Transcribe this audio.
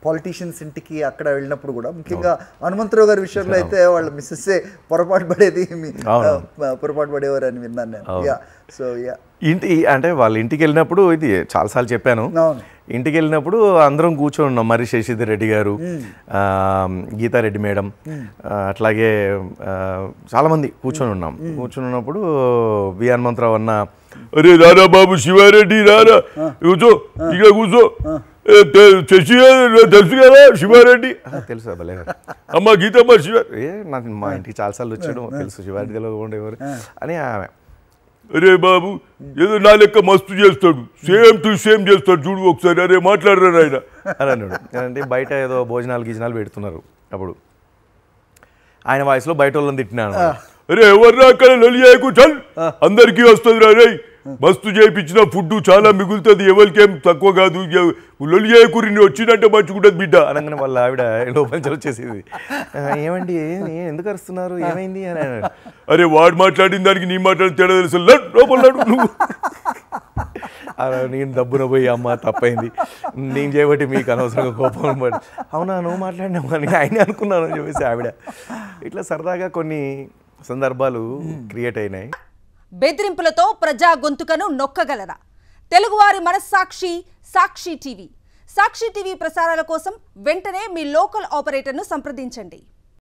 Politicians ఇంటికి అక్కడ వెళ్ళినప్పుడు కూడా ముఖ్యంగా హనుమంతరావు గారి విషయంలో అయితే వాళ్ళ మిస్సెస్సే పొరపాటు పడేది, పొరపాటు పడేవారు అని విన్నాను నేను. సో ఇంటి అంటే వాళ్ళ ఇంటికి వెళ్ళినప్పుడు ఇది చాలాసార్లు చెప్పాను. ఇంటికి వెళ్ళినప్పుడు అందరం కూర్చొని ఉన్నాం. మరి శశిధర్ రెడ్డి గారు, గీతారెడ్డి మేడం, అట్లాగే చాలామంది కూర్చొని ఉన్నాం. కూర్చొని ఉన్నప్పుడు వి హనుమంతరావు అన్న, అరే రారా బాబు శివారెడ్డి రారా, కూర్చో ఇక్కడ కూర్చో, శశి తెలుసు కదా శివారెడ్డి, తెలుసు భలే అమ్మ గీతమ్మ శివ, నాకు మా ఇంటికి చాలాసార్లు వచ్చాడు, తెలుసు శివారెడ్డి తెలియకుండా ఎవరు అని ఆమె, అరే బాబు ఏదో నా లెక్క మస్తు చేస్తాడు, సేమ్ టు సేమ్ చేస్తాడు చూడు ఒకసారి, అరే మాట్లాడరా ఆయన అని అన్నాడు. అంటే బయట ఏదో భోజనాలు పెడుతున్నారు, అప్పుడు ఆయన వాయిస్లో బయట వాళ్ళని తిట్టినాను, అరే ఎవర్రా అక్కడ లొలియాకు చల్ అందరికీ వస్తుంది రా రే, మస్తు చేయించిన ఫుడ్ చాలా మిగులుతుంది, ఎవరికేం తక్కువ కాదు, లొలియాకు వచ్చినట్టే మంచుకుంటుంది బిడ్డ అనగానే వాళ్ళ ఆవిడ లోపల వచ్చేసింది, ఏమండి ఎందుకు అరుస్తున్నారు ఏమైంది అని. అరే వాడు మాట్లాడిన దానికి నీ మాట్లాడిన తేడా తెలుసు, లోపల నువ్వు. నేను దబ్బున పోయి అమ్మ తప్పైంది నేను చేయబట్టి మీకు అనవసరంగా కోపం పడి, అవునా నువ్వు మాట్లాడినావు అని ఆయన అనుకున్నాను అని చెప్పేసి ఆవిడ. ఇట్లా సరదాగా కొన్ని సందర్భాలు క్రియేట్ అయినాయి. బెదిరింపులతో ప్రజా గొంతుకను నొక్కగలరా? తెలుగువారి మనస్సాక్షి సాక్షి టీవీ. సాక్షి టీవీ ప్రసారాల కోసం వెంటనే మీ లోకల్ ఆపరేటర్ను సంప్రదించండి.